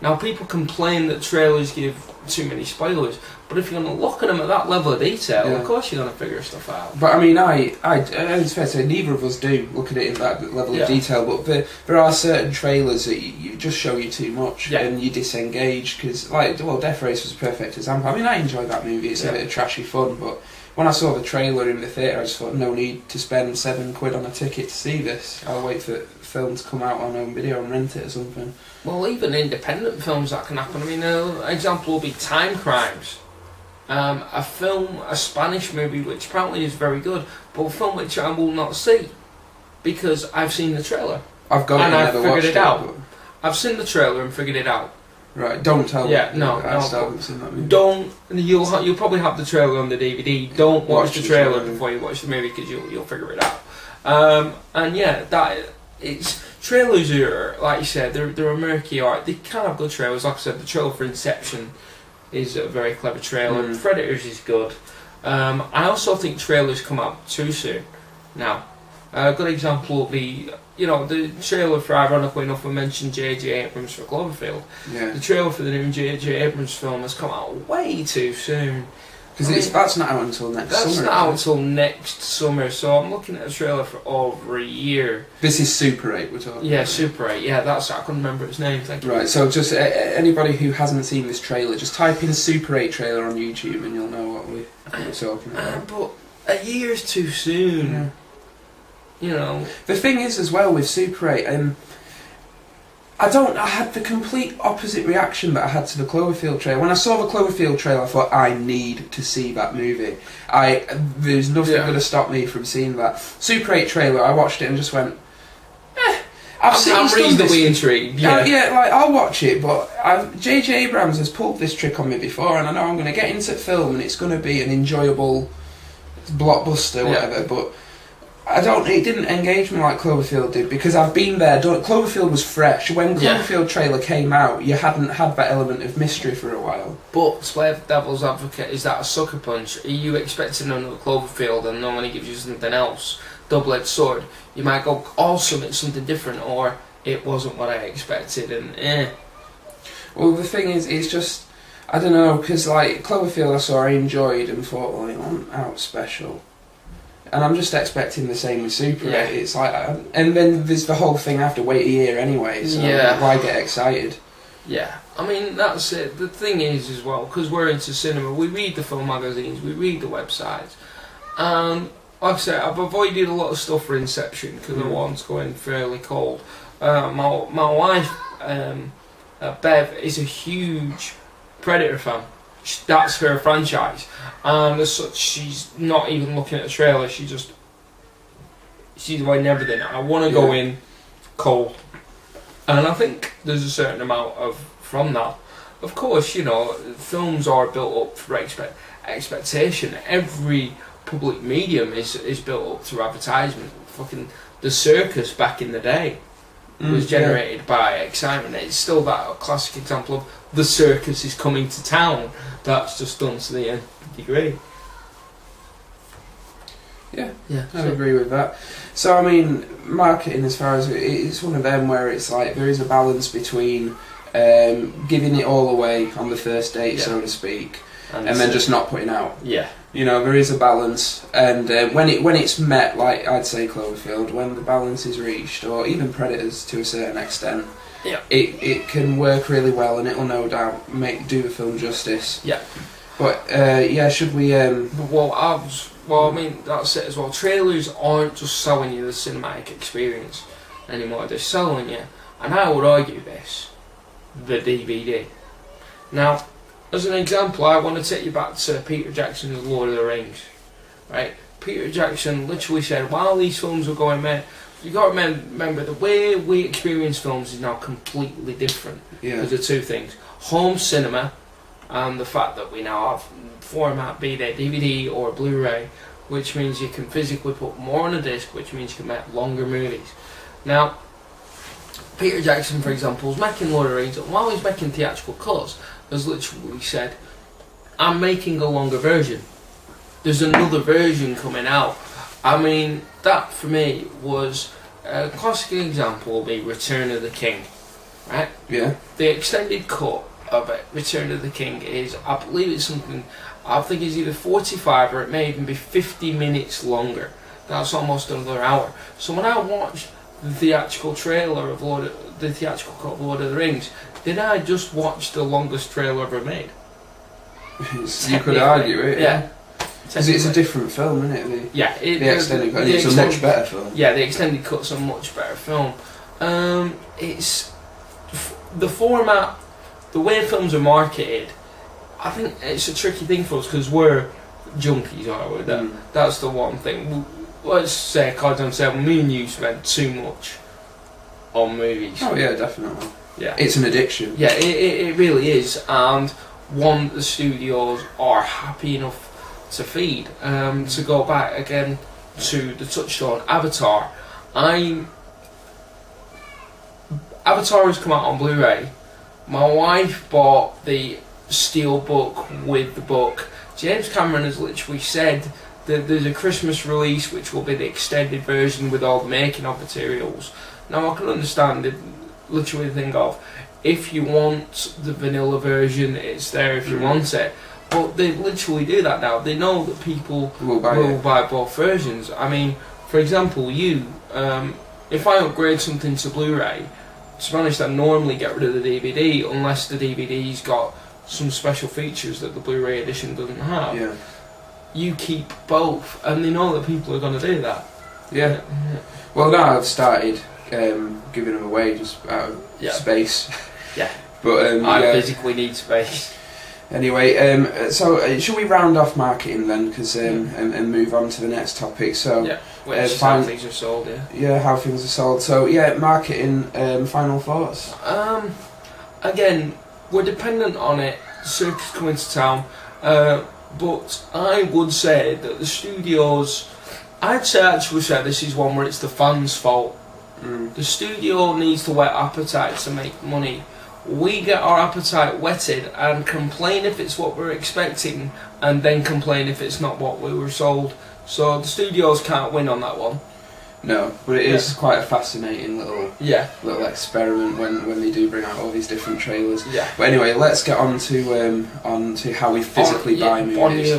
Now, people complain that trailers give too many spoilers, but if you're going to look at them at that level of detail, of course you're going to figure stuff out. But I mean, it's fair to say neither of us do look at it in that level of detail, but there are certain trailers that you just show you too much and you disengage, because, Death Race was a perfect example. I mean, I enjoyed that movie, it's a bit of trashy fun, but when I saw the trailer in the theatre, I just thought, no need to spend £7 on a ticket to see this. I'll wait for the film to come out on home video and rent it or something. Well, even independent films, that can happen. I mean, an example will be Time Crimes. A Spanish movie, which apparently is very good, but a film which I will not see, because I've seen the trailer. I've got it and I've figured it out. I've seen the trailer and figured it out. Right, don't tell me. I still haven't seen that movie. Don't. You'll probably have the trailer on the DVD. Don't watch the trailer before you watch the movie, because you'll figure it out. Trailers are, like you said, they're a murky art. They can have good trailers. Like I said, the trailer for Inception is a very clever trailer. Predators is good. I also think trailers come out too soon. Now, a good example will be, the trailer for, ironically enough, we mentioned J.J. Abrams for Cloverfield. Yeah. The trailer for the new J.J. Abrams film has come out way too soon. Because that's not out until next summer. That's not out until next summer, so I'm looking at a trailer for over a year. This is Super 8 we're talking about. Yeah, Super 8, I couldn't remember its name, thank you. Right, so just anybody who hasn't seen this trailer, just type in Super 8 trailer on YouTube and you'll know what we're talking about. But a year's too soon. Yeah. The thing is as well with Super 8, I had the complete opposite reaction that I had to the Cloverfield trailer. When I saw the Cloverfield trailer, I thought, I need to see that movie. There's nothing going to stop me from seeing that. Super 8 trailer, I watched it and just went, I'm reasonably intrigued. I'll watch it, but J.J. Abrams has pulled this trick on me before, and I know I'm going to get into film and it's going to be an enjoyable blockbuster, whatever, but it didn't engage me like Cloverfield did, because I've been there, Cloverfield was fresh. When Cloverfield trailer came out, you hadn't had that element of mystery for a while. But, to play devil's advocate, is that a sucker punch? Are you expecting another Cloverfield and no one gives you something else? Double-edged sword. You might go, awesome, it's something different, or it wasn't what I expected, and Well, the thing is, it's just, I don't know, because Cloverfield I enjoyed and thought, it wasn't out special. And I'm just expecting the same with Super 8. It's and then there's the whole thing, I have to wait a year anyway, so why get excited? Yeah, I mean, that's it. The thing is, as well, because we're into cinema, we read the film magazines, we read the websites. Like I said, I've avoided a lot of stuff for Inception, because I want to go in fairly cold. My wife, Bev, is a huge Predator fan. That's her franchise, and as such, she's not even looking at the trailer. She's avoiding everything. I want to go in cold, and I think there's a certain amount from that. Of course, films are built up for expectation. Every public medium is built up through advertisement. Fucking the circus back in the day was generated by excitement. It's still that classic example of the circus is coming to town. That's just done to the nth degree. Yeah, I agree with that. So I mean, marketing, as far as it's one of them where it's there is a balance between giving it all away on the first date, so to speak, and then just not putting out. Yeah. There is a balance, and when it's met, like I'd say Cloverfield, when the balance is reached, or even Predators to a certain extent, it can work really well, and it'll no doubt do the film justice. Yeah. But should we? Well, I mean, that's it as well. Trailers aren't just selling you the cinematic experience anymore. They're selling you, and I would argue this, the DVD. Now, as an example, I want to take you back to Peter Jackson's Lord of the Rings. Right? Peter Jackson literally said, while these films were going, man, you got to remember the way we experience films is now completely different. Because of two things: home cinema, and the fact that we now have format, be they DVD or Blu-ray, which means you can physically put more on a disc, which means you can make longer movies. Now, Peter Jackson, for example, is making Lord of the Rings, and while he's making theatrical cuts, has literally said, I'm making a longer version. There's another version coming out. I mean, that for me was a classic example of the Return of the King. right? Yeah. The extended cut of it, Return of the King, is, I believe it's something, I think it's either 45 or it may even be 50 minutes longer. That's almost another hour. So when I watched the theatrical trailer of the theatrical cut of Lord of the Rings, did I just watch the longest trailer ever made? You could argue it, yeah. Because it's a different film, isn't it? The extended cut, and it's a much better film. Yeah, the extended cut's a much better film. It's the format, the way films are marketed. I think it's a tricky thing for us because we're junkies, aren't we? That's the one thing. Let's say, me and you spend too much on movies. Oh yeah, definitely. Yeah, it's an addiction. Yeah, it really is, and one that the studios are happy enough to feed. To go back again to the touchstone, Avatar. Avatar has come out on Blu-ray. My wife bought the steelbook with the book. James Cameron has literally said that there's a Christmas release which will be the extended version with all the making of materials. Now I can understand it, literally think of, if you want the vanilla version, it's there if you want it. But they literally do that now. They know that people will buy both versions. I mean, for example, if I upgrade something to Blu-ray, to be honest, I normally get rid of the DVD unless the DVD's got some special features that the Blu-ray edition doesn't have. Yeah. You keep both, and they know that people are going to do that. Yeah. Well, now I've started giving them away just out of space. Yeah. But I physically need space. Anyway, so should we round off marketing then, and move on to the next topic? So how things are sold. Yeah, how things are sold. So marketing. Final thoughts. Again, we're dependent on it. Circus coming to town, but I would say that the studios. I'd say this is one where it's the fans' fault. The studio needs to whet appetite to make money. We get our appetite whetted and complain if it's what we're expecting, and then complain if it's not what we were sold. So the studios can't win on that one. No, but it is quite a fascinating little experiment when they do bring out all these different trailers. Yeah. But anyway, let's get on to how we physically buy movies.